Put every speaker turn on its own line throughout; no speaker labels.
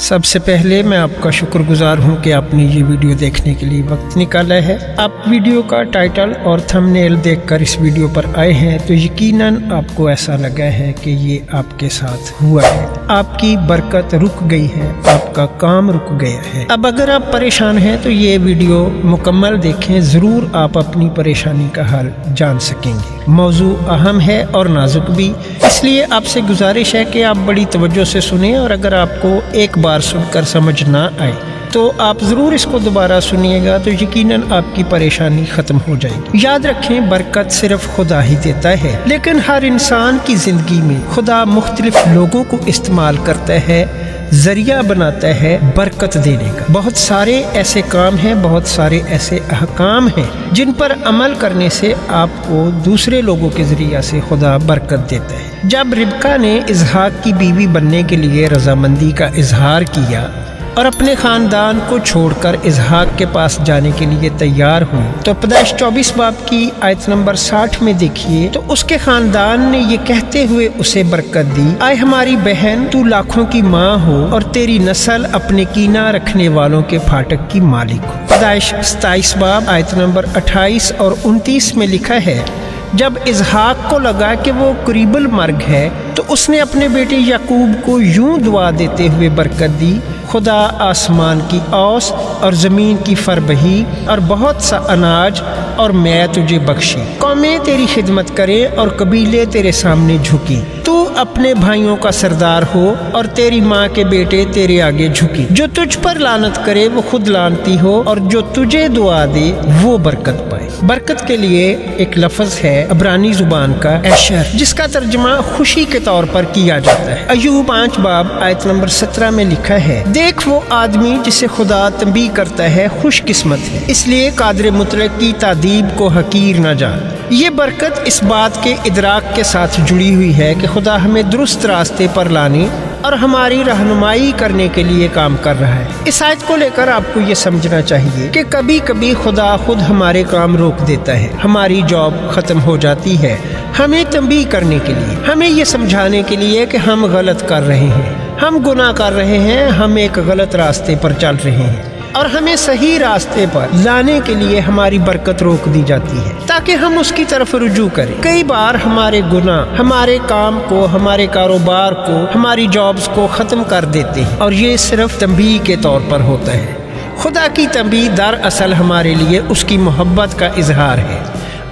सबसे पहले मैं आपका शुक्रगुजार हूं कि आपने ये वीडियो देखने के लिए वक्त निकाला है। आप वीडियो का टाइटल और थंबनेल देखकर इस वीडियो पर आए हैं तो यकीनन आपको ऐसा लगा है कि ये आपके साथ हुआ है, आपकी बरकत रुक गई है, आपका काम रुक गया है। अब अगर आप परेशान हैं तो ये वीडियो मुकम्मल देखें, ज़रूर आप अपनी परेशानी का हल जान सकेंगे। मौजू अहम है और नाजुक भी, इसलिए आपसे गुजारिश है कि आप बड़ी तवज्जो से सुने और अगर आपको एक बार सुनकर समझ ना आए तो आप ज़रूर इसको दोबारा सुनिएगा तो यकीनन आपकी परेशानी ख़त्म हो जाएगी। याद रखें, बरकत सिर्फ खुदा ही देता है, लेकिन हर इंसान की ज़िंदगी में खुदा मुख्तलिफ लोगों को इस्तेमाल करता है, जरिया बनाता है बरकत देने का। बहुत सारे ऐसे काम हैं, बहुत सारे ऐसे अहकाम हैं जिन पर अमल करने से आपको दूसरे लोगों के ज़रिया से खुदा बरकत देता है। जब रिबका ने इसहाक की बीवी बनने के लिए रजामंदी का इजहार किया और अपने खानदान को छोड़कर इसहाक के पास जाने के लिए तैयार हुई तो पैदाइश 24 बाब की आयत नंबर 60 में देखिए तो उसके खानदान ने ये कहते हुए उसे बरकत दी, आए हमारी बहन, तू लाखों की माँ हो और तेरी नस्ल अपने कीना रखने वालों के फाटक की मालिक हो। पैदाइश 27 बाब आयत नंबर 28 और 29 में लिखा है, जब इसहाक को लगा कि वो करीबल मर्ग है तो उसने अपने बेटे याकूब को यूं दुआ देते हुए बरकत दी, खुदा आसमान की औस और ज़मीन की फरबही और बहुत सा अनाज और मैं तुझे बख्शी। कौमें तेरी खिदमत करे और कबीले तेरे सामने झुकी। तू अपने भाइयों का सरदार हो और तेरी माँ के बेटे तेरे आगे झुकी। जो तुझ पर लानत करे वो खुद लानती हो और जो तुझे दुआ दे वो बरकत पाए। बरकत के लिए एक लफ्ज़ है अब्रानी जुबान का एशर, जिसका तर्जुमा खुशी के तौर पर किया जाता है। अय्यूब 5 बाब आयत नंबर 17 में लिखा है, देख वो आदमी जिसे खुदा तंबीह करता है खुशकिस्मत है, इसलिए कादिर मुतलक की तादीब को हकीर न जान। ये बरकत इस बात के इदराक के साथ जुड़ी हुई है कि खुदा हमें दुरुस्त रास्ते पर लाने और हमारी रहनुमाई करने के लिए काम कर रहा है। इस आयत को लेकर आपको ये समझना चाहिए कि कभी कभी खुदा खुद हमारे काम रोक देता है, हमारी जॉब खत्म हो जाती है, हमें तंबीह करने के लिए, हमें ये समझाने के लिए कि हम गलत कर रहे हैं, हम गुनाह कर रहे हैं, हम एक गलत रास्ते पर चल रहे हैं और हमें सही रास्ते पर लाने के लिए हमारी बरकत रोक दी जाती है ताकि हम उसकी तरफ रुजू करें। कई बार हमारे गुनाह हमारे काम को, हमारे कारोबार को, हमारी जॉब्स को ख़त्म कर देते हैं और ये सिर्फ तंबीह के तौर पर होता है। खुदा की तंबीह दरअसल हमारे लिए उसकी मोहब्बत का इजहार है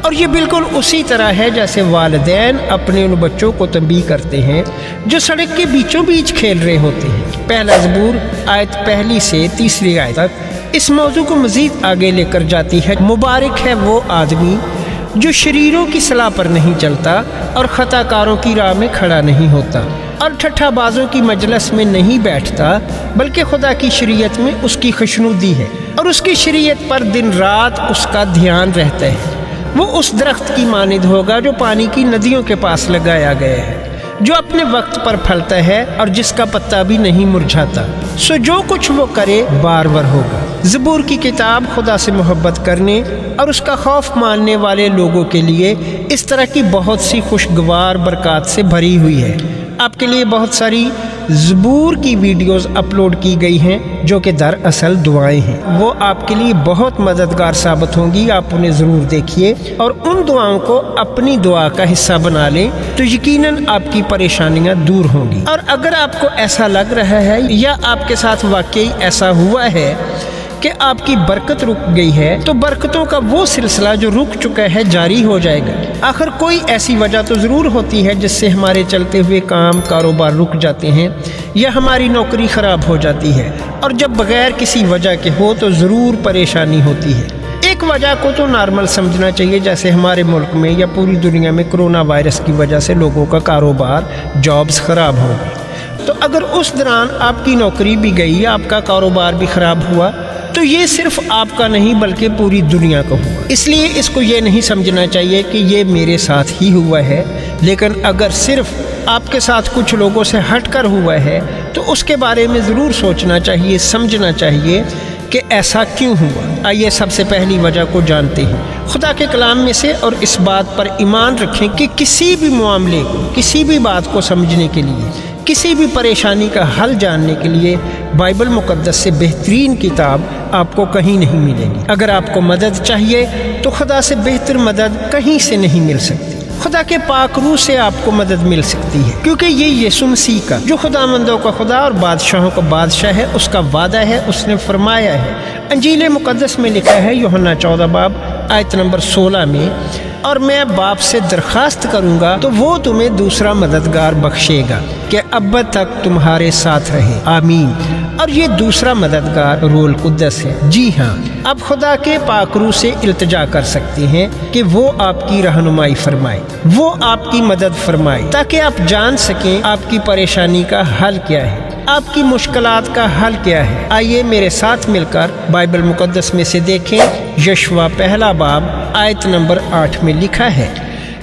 और ये बिल्कुल उसी तरह है जैसे वालिदैन अपने उन बच्चों को तंबीह करते हैं जो सड़क के बीचों बीच खेल रहे होते हैं। पहला ज़बूर आयत 1 से 3 आयत तक इस मौजू को मज़ीद आगे लेकर जाती है। मुबारक है वो आदमी जो शरीरों की सलाह पर नहीं चलता और ख़ताकारों की राह में खड़ा नहीं होता और ठट्ठाबाजों की मजलिस में नहीं बैठता, बल्कि खुदा की शरीयत में उसकी खुशनुदी है और उसकी शरीयत पर दिन रात उसका ध्यान रहता है। वो उस दरख्त की मानिद होगा जो पानी की नदियों के पास लगाया गया है, जो अपने वक्त पर फलता है और जिसका पत्ता भी नहीं मुरझाता। सो जो कुछ वो करे बारवर होगा। ज़बूर की किताब खुदा से मोहब्बत करने और उसका खौफ मानने वाले लोगों के लिए इस तरह की बहुत सी खुशगवार बरकत से भरी हुई है। आपके लिए बहुत सारी ज़बूर की वीडियोस अपलोड की गई हैं जो कि दरअसल दुआएं हैं, वो आपके लिए बहुत मददगार साबित होंगी। आप उन्हें ज़रूर देखिए और उन दुआओं को अपनी दुआ का हिस्सा बना लें तो यकीनन आपकी परेशानियां दूर होंगी। और अगर आपको ऐसा लग रहा है या आपके साथ वाकई ऐसा हुआ है कि आपकी बरकत रुक गई है तो बरकतों का वो सिलसिला जो रुक चुका है जारी हो जाएगा। आखिर कोई ऐसी वजह तो ज़रूर होती है जिससे हमारे चलते हुए काम कारोबार रुक जाते हैं या हमारी नौकरी ख़राब हो जाती है, और जब बगैर किसी वजह के हो तो ज़रूर परेशानी होती है। एक वजह को तो नॉर्मल समझना चाहिए, जैसे हमारे मुल्क में या पूरी दुनिया में कोरोना वायरस की वजह से लोगों का कारोबार, जॉब्स ख़राब हो गई। तो अगर उस दौरान आपकी नौकरी भी गई या आपका कारोबार भी ख़राब हुआ तो ये सिर्फ आपका नहीं बल्कि पूरी दुनिया का हुआ। इसलिए इसको ये नहीं समझना चाहिए कि ये मेरे साथ ही हुआ है, लेकिन अगर सिर्फ आपके साथ कुछ लोगों से हटकर हुआ है तो उसके बारे में ज़रूर सोचना चाहिए, समझना चाहिए कि ऐसा क्यों हुआ। आइए सबसे पहली वजह को जानते हैं खुदा के कलाम में से और इस बात पर ईमान रखें कि किसी भी मामले को, किसी भी बात को समझने के लिए किसी भी परेशानी का हल जानने के लिए बाइबल मुकद्दस से बेहतरीन किताब आपको कहीं नहीं मिलेगी। अगर आपको मदद चाहिए तो खुदा से बेहतर मदद कहीं से नहीं मिल सकती। खुदा के पाक रूह से आपको मदद मिल सकती है, क्योंकि ये यीशु मसीह का, जो खुदामंदों का खुदा और बादशाहों का बादशाह है, उसका वादा है। उसने फरमाया है, अंजील मुकद्दस में लिखा है यूहन्ना 14 बाब आयत नंबर 16 में, और मैं बाप से दरखास्त करूंगा तो वो तुम्हें दूसरा मददगार बख्शेगा कि अब तक तुम्हारे साथ रहे। आमीन। और ये दूसरा मददगार रूहुल कुद्दस है। जी हाँ, आप खुदा के पाक रूह से इल्तिजा कर सकते हैं कि वो आपकी रहनुमाई फरमाए, वो आपकी मदद फरमाए, ताकि आप जान सकें आपकी परेशानी का हल क्या है, आपकी मुश्किलात का हल क्या है। आइए मेरे साथ मिलकर बाइबल मुकद्दस में से देखें। यशवा पहला बाब आयत नंबर 8 में लिखा है,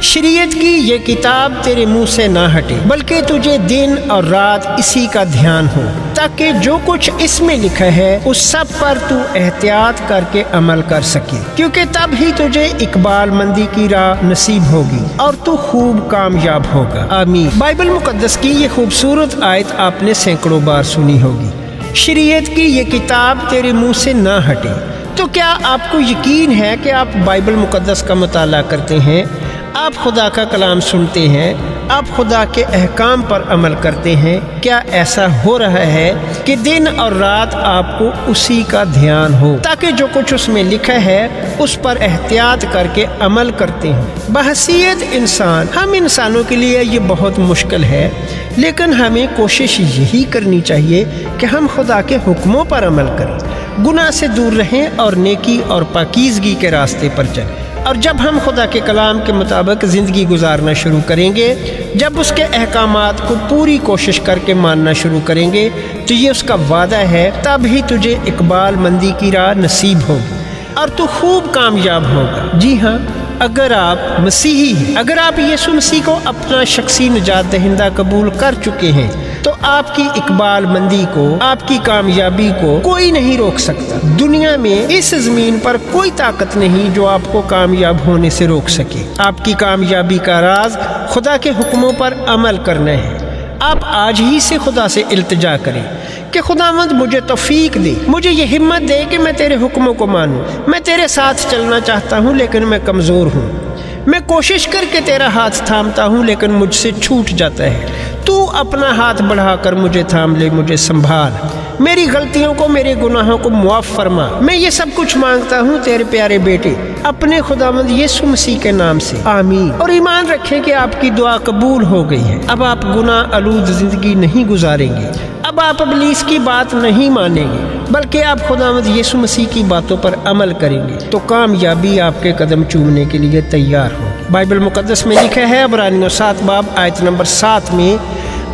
शरीयत की ये किताब तेरे मुंह से ना हटे, बल्कि तुझे दिन और रात इसी का ध्यान हो, ताकि जो कुछ इसमें लिखा है उस सब पर तू एहतियात करके अमल कर सके, क्योंकि तब ही तुझे इकबाल मंदी की राह नसीब होगी और तू खूब कामयाब होगा। आमीन। बाइबल मुकद्दस की ये खूबसूरत आयत आपने सैकड़ों बार सुनी होगी, शरीयत की ये किताब तेरे मुंह से ना हटे। तो क्या आपको यकीन है कि आप बाइबल मुकद्दस का मुताला करते हैं, आप खुदा का कलाम सुनते हैं, आप खुदा के अहकाम पर अमल करते हैं? क्या ऐसा हो रहा है कि दिन और रात आपको उसी का ध्यान हो, ताकि जो कुछ उसमें लिखा है उस पर एहतियात करके अमल करते हैं? बहसीयत इंसान, हम इंसानों के लिए ये बहुत मुश्किल है, लेकिन हमें कोशिश यही करनी चाहिए कि हम खुदा के हुक्मों पर अमल करें, गुनाह से दूर रहें और नेकी और पाकीज़गी के रास्ते पर चलें। और जब हम खुदा के कलाम के मुताबिक ज़िंदगी गुजारना शुरू करेंगे, जब उसके अहकामात को पूरी कोशिश करके मानना शुरू करेंगे, तो ये उसका वादा है, तब ही तुझे इकबाल मंदी की राह नसीब होगी और तू खूब कामयाब होगा। जी हाँ, अगर आप मसीही हैं, अगर आप यीशु मसीह को अपना शख्सी निजात दहिंदा कबूल कर चुके हैं, तो आपकी इकबाल मंदी को, आपकी कामयाबी को कोई नहीं रोक सकता। दुनिया में इस ज़मीन पर कोई ताकत नहीं जो आपको कामयाब होने से रोक सके। आपकी कामयाबी का राज खुदा के हुक्मों पर अमल करना है। आप आज ही से खुदा से इल्तिजा करें कि खुदावंद मुझे तौफीक दे, मुझे ये हिम्मत दे कि मैं तेरे हुक्मों को मानूं। मैं तेरे साथ चलना चाहता हूँ, लेकिन मैं कमज़ोर हूँ। मैं कोशिश करके तेरा हाथ थामता हूँ, लेकिन मुझसे छूट जाता है। तू अपना हाथ बढ़ाकर मुझे थाम ले, मुझे संभाल, मेरी गलतियों को, मेरे गुनाहों को मुआफ़ फरमा। मैं ये सब कुछ मांगता हूँ तेरे प्यारे बेटे अपने खुदावंद यीशु मसीह के नाम से। आमीन। और ईमान रखें कि आपकी दुआ कबूल हो गई है। अब आप गुनाह आलूद ज़िंदगी नहीं गुजारेंगे, अब आप इब्लीस की बात नहीं मानेंगे, बल्कि आप खुदावंद यीशु मसीह की बातों पर अमल करेंगे, तो कामयाबी आपके कदम चूमने के लिए तैयार होगी। बाइबल मुकद्दस में लिखा है इब्रानियों 7 बाब आयत नंबर 7 में,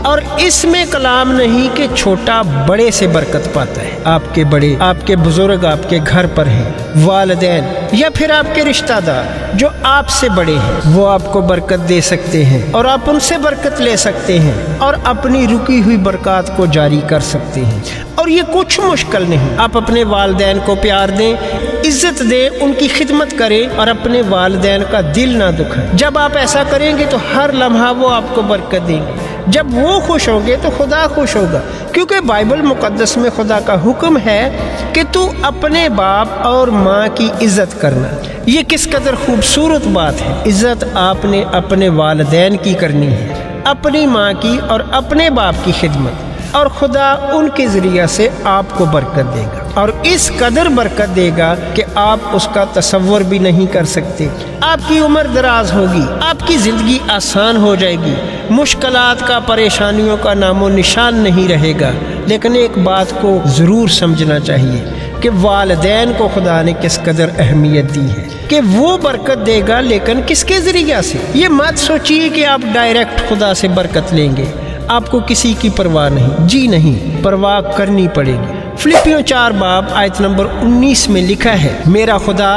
और इसमें कलाम नहीं कि छोटा बड़े से बरकत पाता है। आपके बड़े, आपके बुजुर्ग आपके घर पर हैं, वालिदैन या फिर आपके रिश्तेदार जो आपसे बड़े हैं, वो आपको बरकत दे सकते हैं और आप उनसे बरकत ले सकते हैं और अपनी रुकी हुई बरकत को जारी कर सकते हैं। और ये कुछ मुश्किल नहीं। आप अपने वालिदैन को प्यार दें, इज्जत दें, उनकी खिदमत करें और अपने वालिदैन का दिल ना दुखाएं। जब आप ऐसा करेंगे तो हर लम्हा वो आपको बरकत देंगे। जब वो खुश होंगे तो खुदा खुश होगा, क्योंकि बाइबल मुकद्दस में खुदा का हुक्म है कि तू अपने बाप और माँ की इज्जत करना। ये किस कदर खूबसूरत बात है। इज्जत आपने अपने वालिदैन की करनी है, अपनी माँ की और अपने बाप की खिदमत, और खुदा उनके ज़रिए से आपको बरकत देगा, और इस कदर बरकत देगा कि आप उसका तसव्वुर भी नहीं कर सकते। आपकी उम्र दराज होगी, आपकी ज़िंदगी आसान हो जाएगी, मुश्किलात का, परेशानियों का नामो निशान नहीं रहेगा। लेकिन एक बात को ज़रूर समझना चाहिए कि वालिदैन को खुदा ने किस कदर अहमियत दी है, कि वो बरकत देगा, लेकिन किसके ज़रिए से। ये मत सोचिए कि आप डायरेक्ट खुदा से बरकत लेंगे, आपको किसी की परवाह नहीं। जी नहीं, परवाह करनी पड़ेगी। फिलिपियों 4 बाब आयत नंबर 19 में लिखा है, मेरा खुदा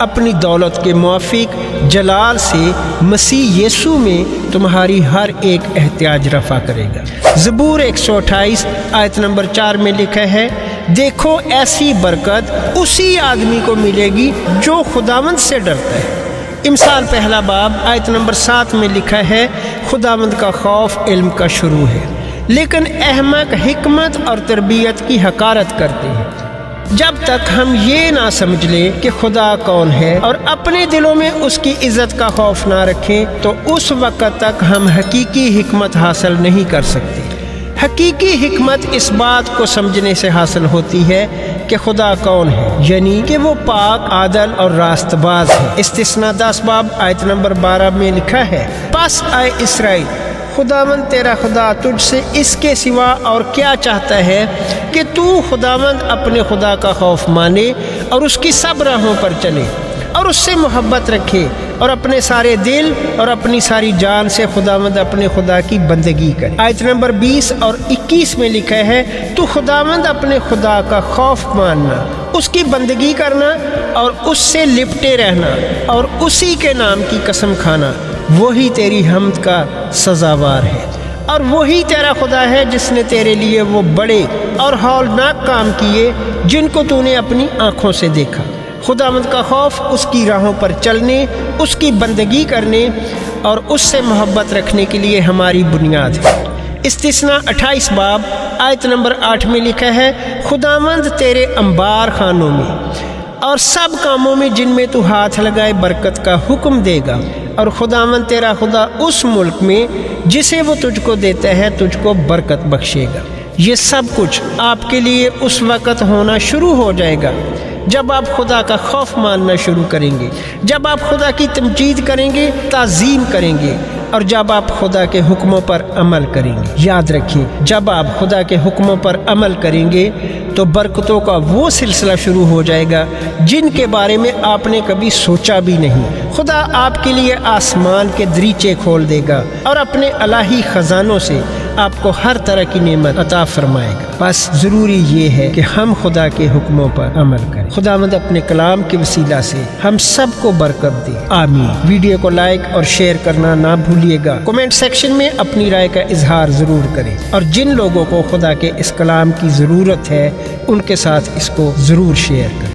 अपनी दौलत के मुआफिक जलाल से मसीह यीशु में तुम्हारी हर एक एहतियाज रफा करेगा। ज़बूर 128 आयत नंबर 4 में लिखा है, देखो ऐसी बरकत उसी आदमी को मिलेगी जो खुदावंद से डरता है। इमसाल पहला बाब आयत नंबर 7 में लिखा है, खुदावंद का खौफ इल्म का शुरू है। لیکن احمق حکمت اور تربیت کی حقارت کرتے ہیں۔ جب تک ہم یہ نہ سمجھ لیں کہ خدا کون ہے اور اپنے دلوں میں اس کی عزت کا خوف نہ رکھیں تو اس وقت تک ہم حقیقی حکمت حاصل نہیں کر سکتے۔ حقیقی حکمت اس بات کو سمجھنے سے حاصل ہوتی ہے کہ خدا کون ہے، یعنی کہ وہ پاک، عادل اور راست باز ہے۔ استثناء 10 باب آیت نمبر 12 میں لکھا ہے، پس اے اسرائیل، خداوند تیرا خدا تجھ سے اس کے سوا اور کیا چاہتا ہے کہ تو خداوند اپنے خدا کا خوف مانے اور اس کی سب راہوں پر چلے اور اس سے محبت رکھے اور اپنے سارے دل اور اپنی ساری جان سے خداوند اپنے خدا کی بندگی کرے۔ آیت نمبر 20 اور 21 میں لکھا ہے، تو خداوند اپنے خدا کا خوف ماننا، اس کی بندگی کرنا اور اس سے لپٹے رہنا اور اسی کے نام کی قسم کھانا، وہی تیری حمد کا سزاوار ہے، اور وہی تیرا خدا ہے جس نے تیرے لیے وہ بڑے اور ہولناک کام کیے جن کو تو نے اپنی آنکھوں سے دیکھا۔ خداوند کا خوف اس کی راہوں پر چلنے، اس کی بندگی کرنے اور اس سے محبت رکھنے کے لیے ہماری بنیاد ہے۔ استثناء 28 باب آیت نمبر 8 میں لکھا ہے، خداوند تیرے انبار خانوں میں اور سب کاموں میں جن میں تو ہاتھ لگائے برکت کا حکم دے گا، اور خداوند تیرا خدا اس ملک میں جسے وہ تجھ کو دیتا ہے تجھ کو برکت بخشے گا۔ یہ سب کچھ آپ کے لیے اس وقت ہونا شروع ہو جائے گا جب آپ خدا کا خوف ماننا شروع کریں گے، جب آپ خدا کی تمجید کریں گے، تعظیم کریں گے، اور جب آپ خدا کے حکموں پر عمل کریں گے۔ یاد رکھیں، جب آپ خدا کے حکموں پر عمل کریں گے تو برکتوں کا وہ سلسلہ شروع ہو جائے گا جن کے بارے میں آپ نے کبھی سوچا بھی نہیں۔ خدا آپ کے لیے آسمان کے دریچے کھول دے گا اور اپنے الہی خزانوں سے آپ کو ہر طرح کی نعمت عطا فرمائے گا۔ بس ضروری یہ ہے کہ ہم خدا کے حکموں پر عمل کریں۔ خداوند اپنے کلام کے وسیلہ سے ہم سب کو برکت دے، آمین۔ ویڈیو کو لائک اور شیئر کرنا نہ بھولیے گا۔ کمنٹ سیکشن میں اپنی رائے کا اظہار ضرور کریں، اور جن لوگوں کو خدا کے اس کلام کی ضرورت ہے ان کے ساتھ اس کو ضرور شیئر کریں۔